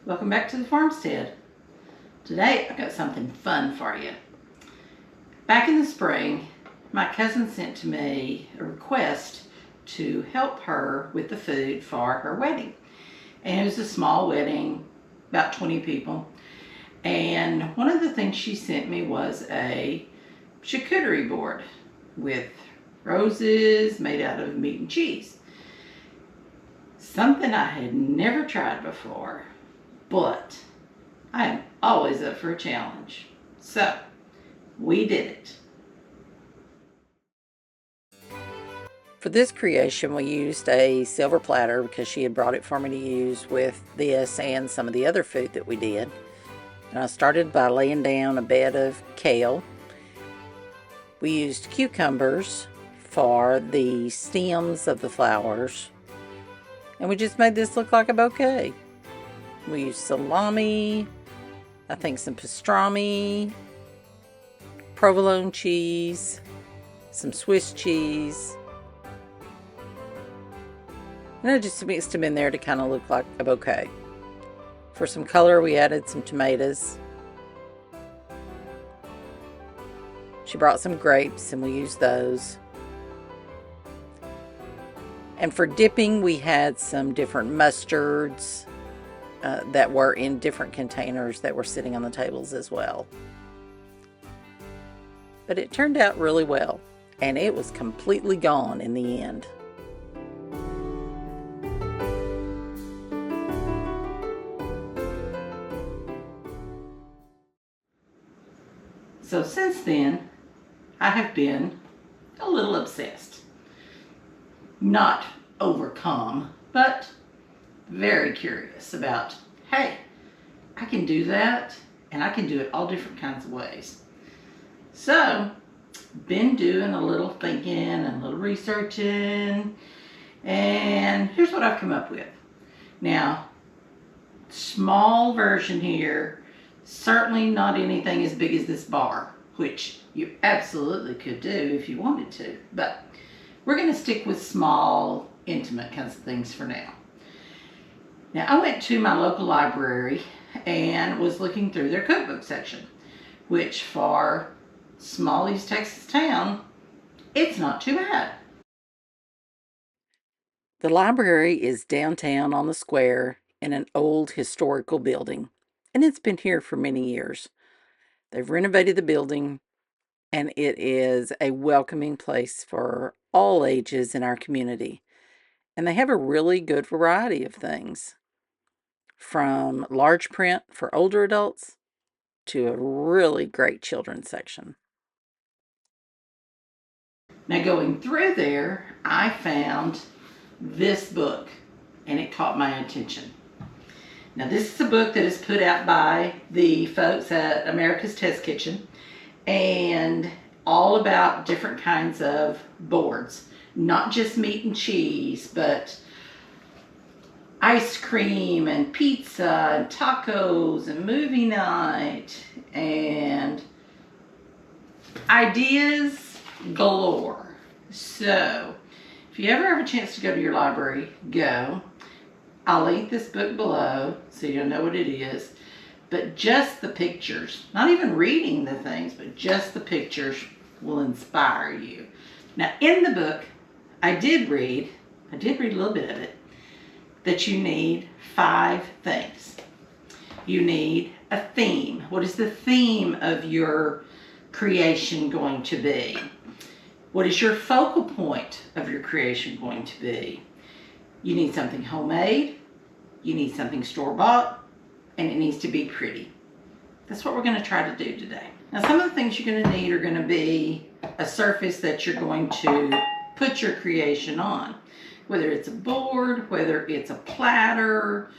Welcome back to the farmstead. Today I've got something fun for you. Back in the spring, my cousin sent to me a request to help her with the food for her wedding. And it was a small wedding, about 20 people. And one of the things she sent me was a charcuterie board with roses made out of meat and cheese. Something I had never tried before, but I am always up for a challenge. So, we did it. For this creation, we used a silver platter because she had brought it for me to use with this and some of the other food that we did. And I started by laying down a bed of kale. We used cucumbers for the stems of the flowers. And we just made this look like a bouquet. We used salami, I think some pastrami, provolone cheese, some Swiss cheese. And I just mixed them in there to kind of look like a bouquet. For some color, we added some tomatoes. She brought some grapes and we used those. And for dipping, we had some different mustards that were in different containers that were sitting on the tables as well. But it turned out really well, and it was completely gone in the end. So since then, I have been a little obsessed. Not overcome, but very curious about, hey, I can do that, and I can do it all different kinds of ways. So, been doing a little thinking and a little researching, and here's what I've come up with. Now, small version here, certainly not anything as big as this bar, which you absolutely could do if you wanted to, but we're going to stick with small, intimate kinds of things for now. Now, I went to my local library and was looking through their cookbook section, which for small East Texas town, it's not too bad. The library is downtown on the square in an old historical building, and it's been here for many years. They've renovated the building, and it is a welcoming place for all ages in our community. And they have a really good variety of things, from large print for older adults to a really great children's section. Now, going through there, I found this book, and it caught my attention. Now, this is a book that is put out by the folks at America's Test Kitchen, and all about different kinds of boards. Not just meat and cheese, but ice cream and pizza and tacos and movie night and ideas galore. So, if you ever have a chance to go to your library, go. I'll link this book below so you'll know what it is. But just the pictures, not even reading the things, but just the pictures will inspire you. Now, in the book, I did read a little bit of it, that you need 5 things. You need a theme. What is the theme of your creation going to be? What is your focal point of your creation going to be? You need something homemade, you need something store-bought, and it needs to be pretty. That's what we're going to try to do today. Now, some of the things you're going to need are going to be a surface that you're going to put your creation on. Whether it's a board, whether it's a platter,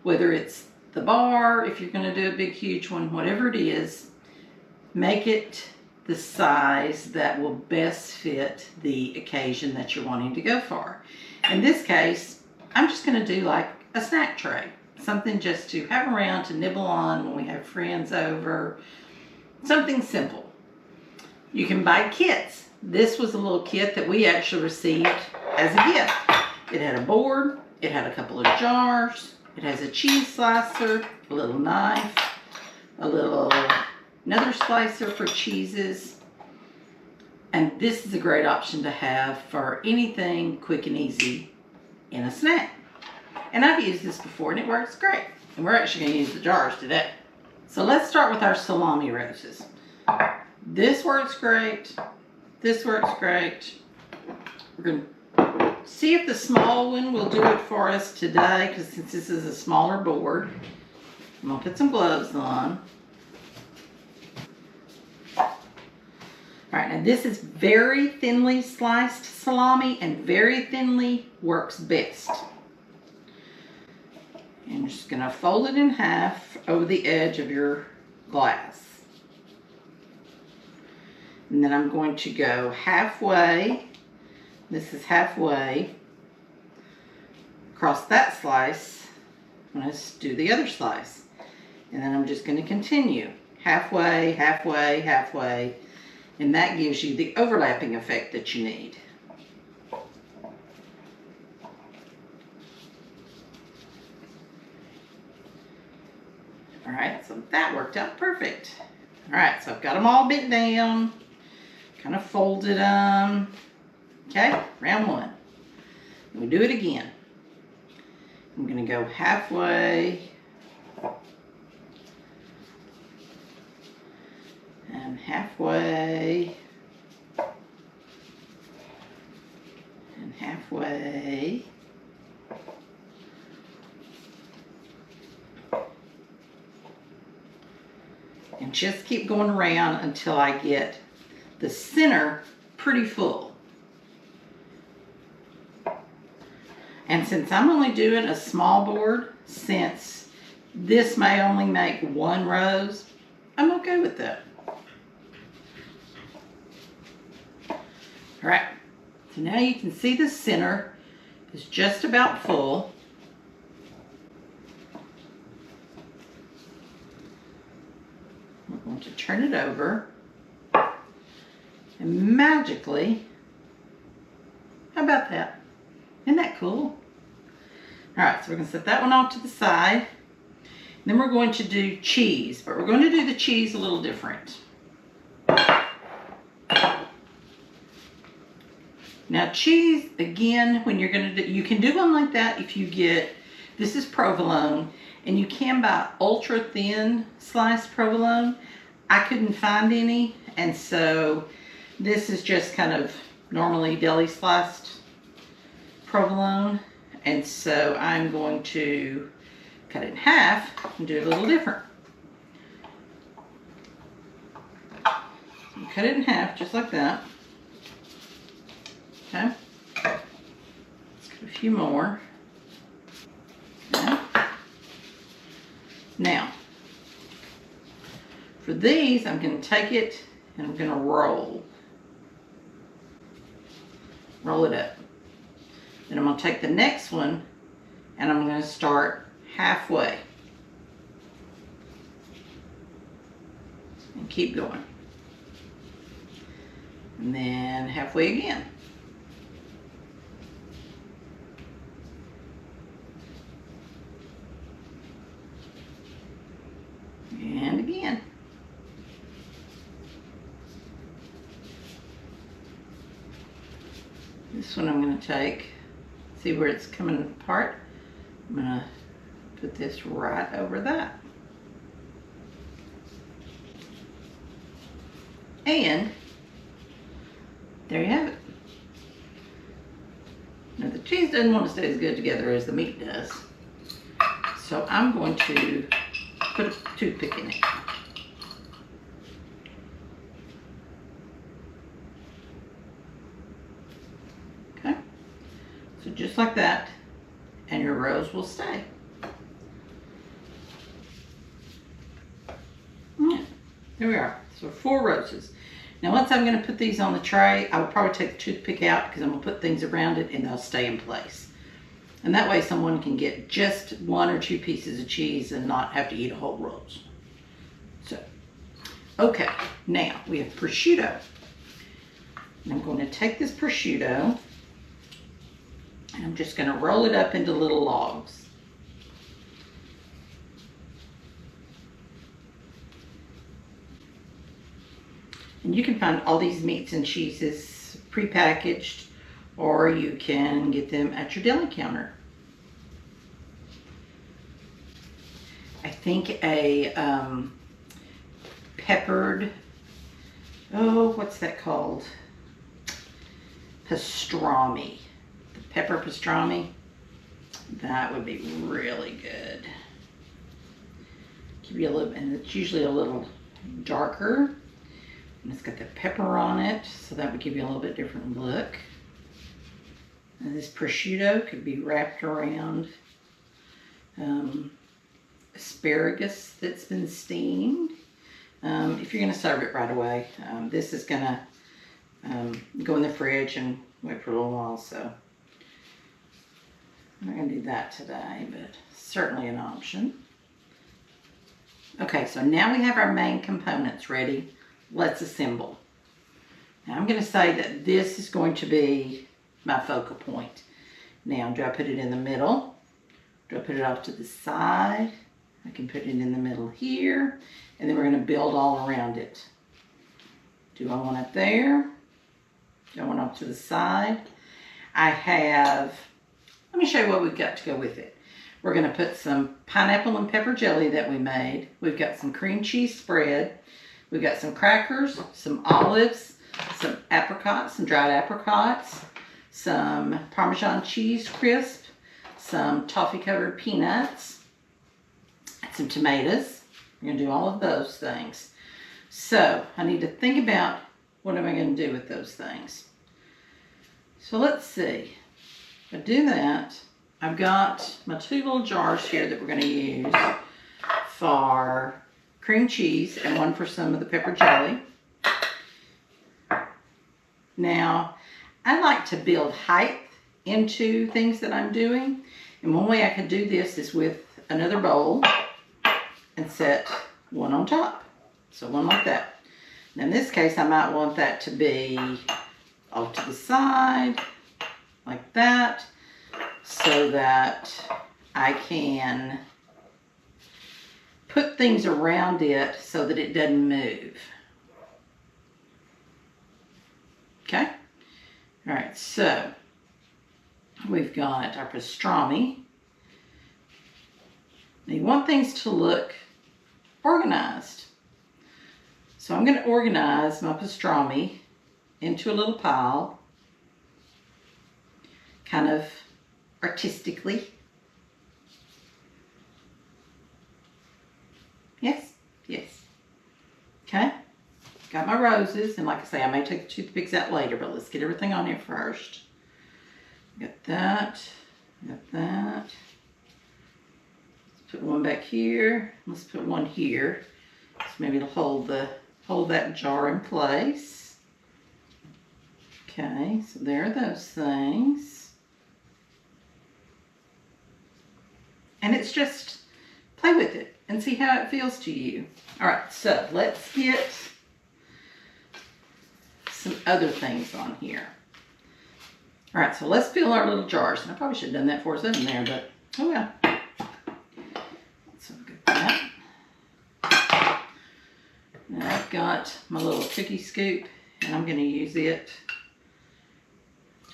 whether it's the bar, if you're going to do a big, huge one, whatever it is, make it the size that will best fit the occasion that you're wanting to go for. In this case, I'm just going to do like a snack tray. Something just to have around to nibble on when we have friends over. Something simple. You can buy kits. This was a little kit that we actually received as a gift. It had a board, it had a couple of jars, It has a cheese slicer, a little knife, another slicer for cheeses. And this is a great option to have for anything quick and easy in a snack. And I've used this before and it works great. And we're actually going to use the jars today. So let's start with our salami roses. This works great. This works great. We're going to see if the small one will do it for us today, because since this is a smaller board, I'm going to put some gloves on. All right, now this is very thinly sliced salami, and very thinly works best. And you're just going to fold it in half over the edge of your glass. And then I'm going to go halfway. This is halfway across that slice. I'm going to do the other slice. And then I'm just going to continue. Halfway, halfway, halfway. And that gives you the overlapping effect that you need. All right, so that worked out perfect. All right, so I've got them all bent down, kind of folded them. Okay, round one. We do it again. I'm gonna go halfway and halfway and halfway. And just keep going around until I get the center pretty full. And since I'm only doing a small board, since this may only make one rose, I'm okay with that. All right, so now you can see the center is just about full. We're going to turn it over, and magically, how about that? Isn't that cool? All right, so we're going to set that one off to the side. Then we're going to do cheese, but we're going to do the cheese a little different. Now cheese, again, when you're going to do, you can do one like that if you get, this is provolone, and you can buy ultra thin sliced provolone. I couldn't find any, and so this is just kind of normally deli sliced provolone, and so I'm going to cut it in half and do it a little different. So cut it in half just like that. Okay, let's cut a few more. Okay. Now, for these, I'm going to take it and I'm going to roll it up. Then I'm going to take the next one and I'm going to start halfway and keep going. And then halfway again. And again. This one I'm going to take, see where it's coming apart? I'm going to put this right over that. And there you have it. Now the cheese doesn't want to stay as good together as the meat does. So I'm going to put a toothpick in it. Okay, so just like that, and your rose will stay. Yeah, there we are. So 4 roses. Now once I'm going to put these on the tray, I will probably take the toothpick out because I'm going to put things around it and they'll stay in place. And that way someone can get just 1 or 2 pieces of cheese and not have to eat a whole rose. So, okay, now we have prosciutto. And I'm going to take this prosciutto and I'm just going to roll it up into little logs. And you can find all these meats and cheeses prepackaged, or you can get them at your deli counter. I think a peppered, what's that called? Pastrami. The pepper pastrami. That would be really good. Give you a little, and it's usually a little darker. And it's got the pepper on it, so that would give you a little bit different look. And this prosciutto could be wrapped around asparagus that's been steamed. If you're going to serve it right away, this is going to go in the fridge and wait for a little while, so I'm not going to do that today, but certainly an option. Okay, so now we have our main components ready. Let's assemble. Now I'm going to say that this is going to be my focal point. Now, do I put it in the middle? Do I put it off to the side? I can put it in the middle here, and then we're going to build all around it. Do I want it there? Do I want it off to the side? Let me show you what we've got to go with it. We're going to put some pineapple and pepper jelly that we made. We've got some cream cheese spread. We've got some crackers, some olives, some apricots, some dried apricots, some Parmesan cheese crisp, some toffee covered peanuts, some tomatoes. We're going to do all of those things. So I need to think about what am I going to do with those things. So let's see. If I do that, I've got my 2 little jars here that we're going to use for cream cheese and one for some of the pepper jelly. Now, I like to build height into things that I'm doing. And one way I could do this is with another bowl and set one on top. So one like that. Now in this case, I might want that to be off to the side, like that, so that I can put things around it so that it doesn't move. Okay? All right, so we've got our pastrami. Now you want things to look organized. So I'm going to organize my pastrami into a little pile, kind of artistically. Yes, yes. Okay, got my roses, and like I say, I may take the toothpicks out later, but let's get everything on here first. Got that, got that. Let's put one back here. Let's put one here. So maybe it'll hold that jar in place. Okay, so there are those things. And it's just play with it and see how it feels to you. All right, so let's get some other things on here. All right, so let's fill our little jars. And I probably should have done that before I set them there, but oh well. So get that. Now I've got my little cookie scoop, and I'm going to use it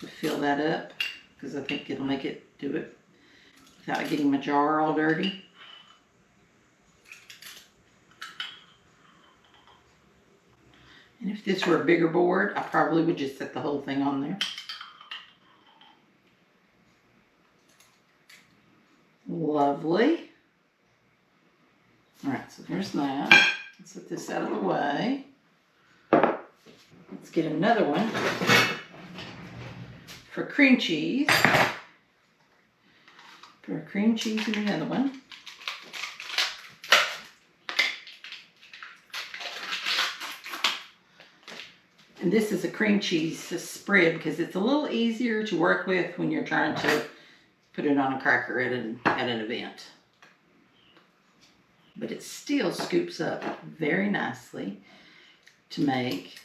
to fill that up because I think it'll make it do it without getting my jar all dirty. And if this were a bigger board, I probably would just set the whole thing on there. Lovely. All right, so there's that. Let's set this out of the way. Let's get another one for cream cheese. Put cream cheese in another one. And this is a cream cheese spread because it's a little easier to work with when you're trying to put it on a cracker at an event. But it still scoops up very nicely to make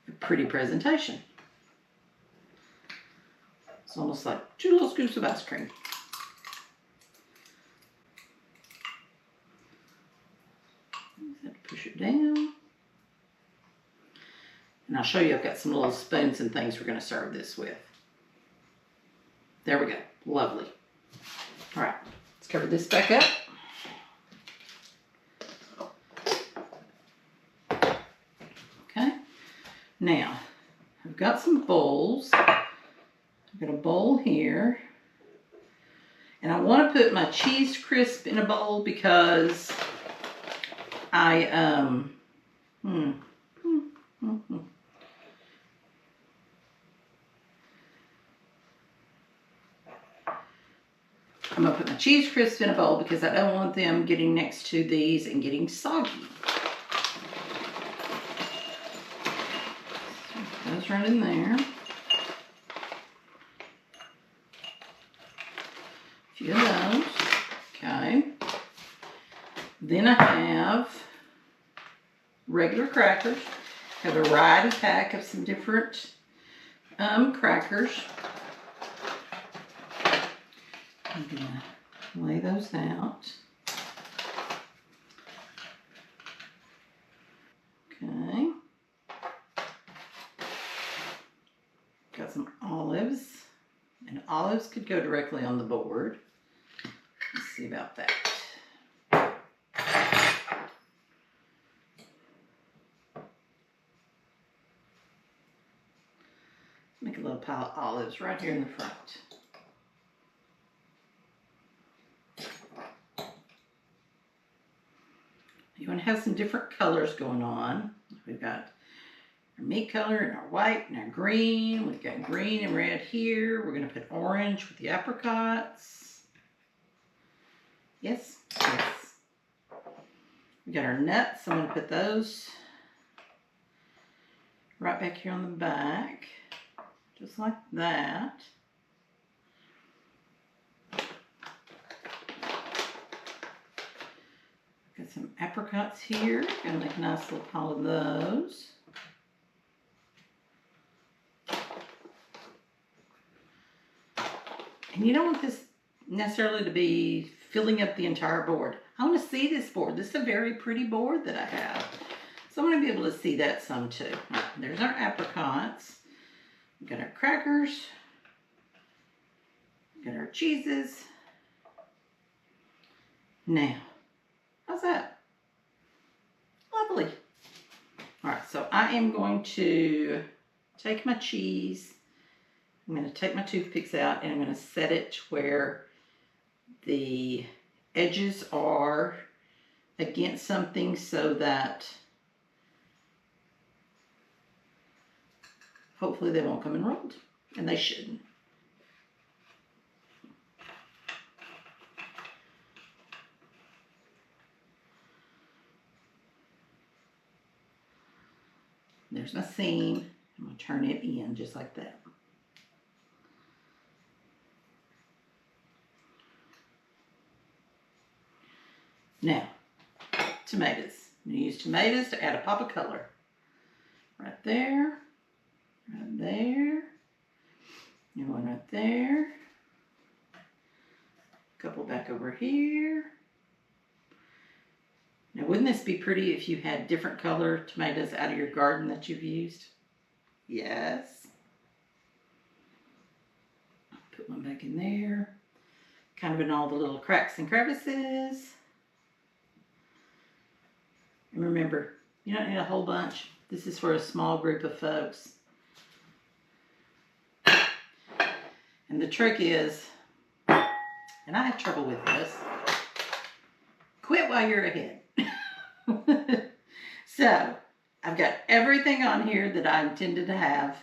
a pretty presentation. It's almost like 2 little scoops of ice cream. Just have to push it down. And I'll show you, I've got some little spoons and things we're going to serve this with. There we go. Lovely. All right, let's cover this back up. Okay, now I've got some bowls. I've got a bowl here. And I want to put my cheese crisp in a bowl because I'm going to put my cheese crisps in a bowl because I don't want them getting next to these and getting soggy. So those right in there. A few of those. Okay. Then I have regular crackers. I have a variety pack of some different crackers. I'm gonna lay those out. Okay. Got some olives. And olives could go directly on the board. Let's see about that. Make a little pile of olives right here in the front. You want to have some different colors going on. We've got our meat color and our white and our green. We've got green and red here. We're going to put orange with the apricots. Yes, yes. We got our nuts. I'm going to put those right back here on the back. Just like that. Got some apricots here. Gonna make a nice little pile of those. And you don't want this necessarily to be filling up the entire board. I want to see this board. This is a very pretty board that I have. So I want to be able to see that some too. Right, there's our apricots. We've got our crackers. We've got our cheeses. Now, how's that? Lovely. All right, so I am going to take my cheese. I'm going to take my toothpicks out and I'm going to set it where the edges are against something so that hopefully they won't come enrolled, and they shouldn't. There's my seam. I'm going to turn it in just like that. Now, tomatoes. I'm going to use tomatoes to add a pop of color. Right there. Right there. And one right there. A couple back over here. Now, wouldn't this be pretty if you had different color tomatoes out of your garden that you've used? Yes. Put one back in there. Kind of in all the little cracks and crevices. And remember, you don't need a whole bunch. This is for a small group of folks. And the trick is, and I have trouble with this, quit while you're ahead. So, I've got everything on here that I intended to have.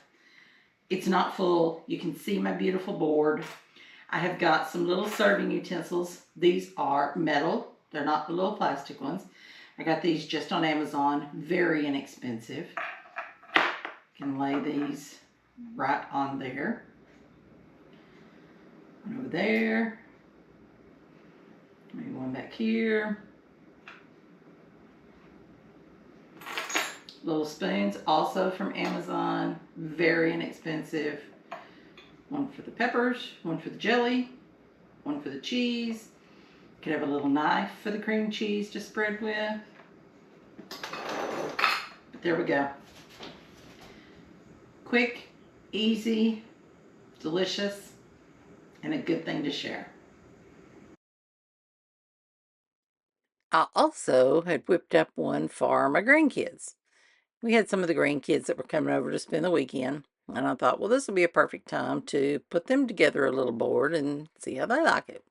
It's not full. You can see my beautiful board. I have got some little serving utensils. These are metal. They're not the little plastic ones. I got these just on Amazon. Very inexpensive. Can lay these right on there. One over there. Maybe one back here. Little spoons, also from Amazon. Very inexpensive. One for the peppers, one for the jelly, one for the cheese. Could have a little knife for the cream cheese to spread with. But there we go. Quick, easy, delicious, and a good thing to share. I also had whipped up one for my grandkids. We had some of the grandkids that were coming over to spend the weekend, and I thought, well, this will be a perfect time to put them together a little board and see how they like it.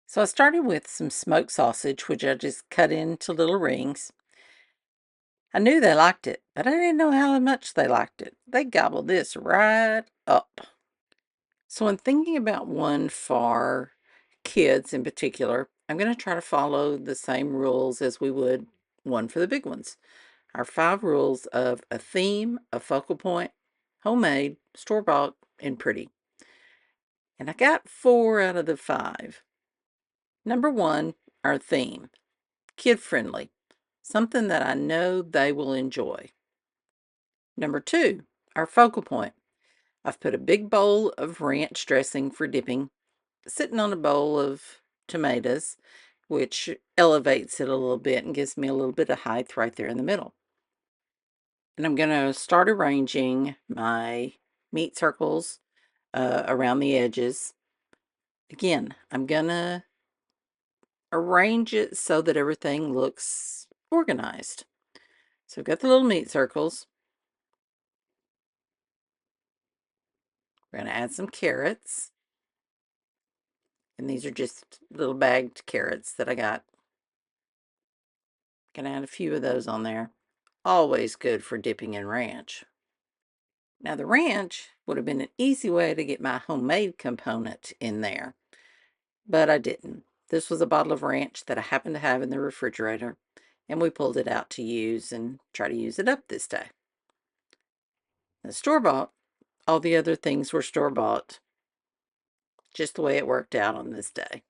So I started with some smoked sausage, which I just cut into little rings. I knew they liked it, but I didn't know how much they liked it. They gobbled this right up. So in thinking about one for kids in particular, I'm going to try to follow the same rules as we would one for the big ones. Our 5 rules of a theme, a focal point, homemade, store-bought, and pretty. And I got 4 out of the 5. Number 1, our theme. Kid-friendly. Something that I know they will enjoy. Number 2, our focal point. I've put a big bowl of ranch dressing for dipping, sitting on a bowl of tomatoes, which elevates it a little bit and gives me a little bit of height right there in the middle. And I'm going to start arranging my meat circles around the edges. Again, I'm going to arrange it so that everything looks organized. So I've got the little meat circles. We're going to add some carrots. And these are just little bagged carrots that I got. Going to add a few of those on there. Always good for dipping in ranch. Now the ranch would have been an easy way to get my homemade component in there, but I didn't. This was a bottle of ranch that I happened to have in the refrigerator, and we pulled it out to use and try to use it up this day. The store-bought, all the other things were store-bought, just the way it worked out on this day.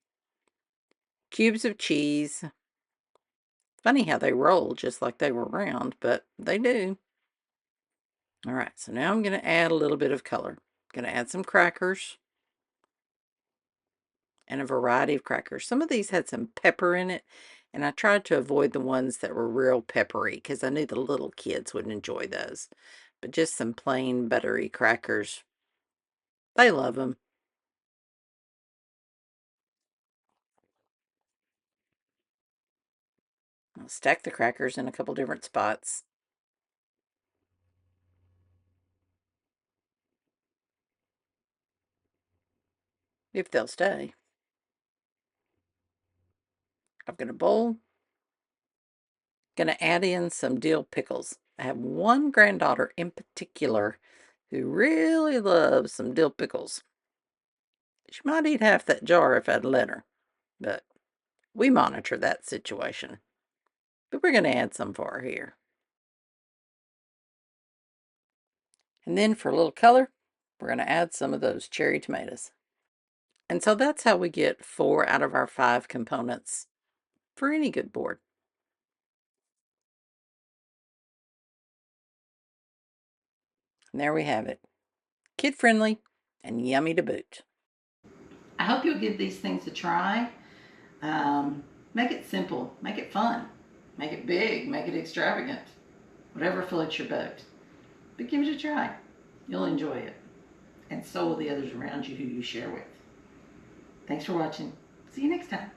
Cubes of cheese. Funny how they roll just like they were round, but they do. All right, so now I'm going to add a little bit of color. I'm going to add some crackers and a variety of crackers. Some of these had some pepper in it, and I tried to avoid the ones that were real peppery because I knew the little kids would enjoy those. But just some plain buttery crackers. They love them. I'll stack the crackers in a couple different spots. If they'll stay. I've got a bowl. Gonna add in some dill pickles. I have one granddaughter in particular who really loves some dill pickles. She might eat half that jar if I'd let her, but we monitor that situation. But we're gonna add some for her here. And then for a little color, we're gonna add some of those cherry tomatoes. And so that's how we get 4 out of our 5 components for any good board. And there we have it. Kid friendly and yummy to boot. I hope you'll give these things a try. Make it simple, make it fun, make it big, make it extravagant, whatever floats your boat. But give it a try. You'll enjoy it. And so will the others around you who you share with. Thanks for watching. See you next time.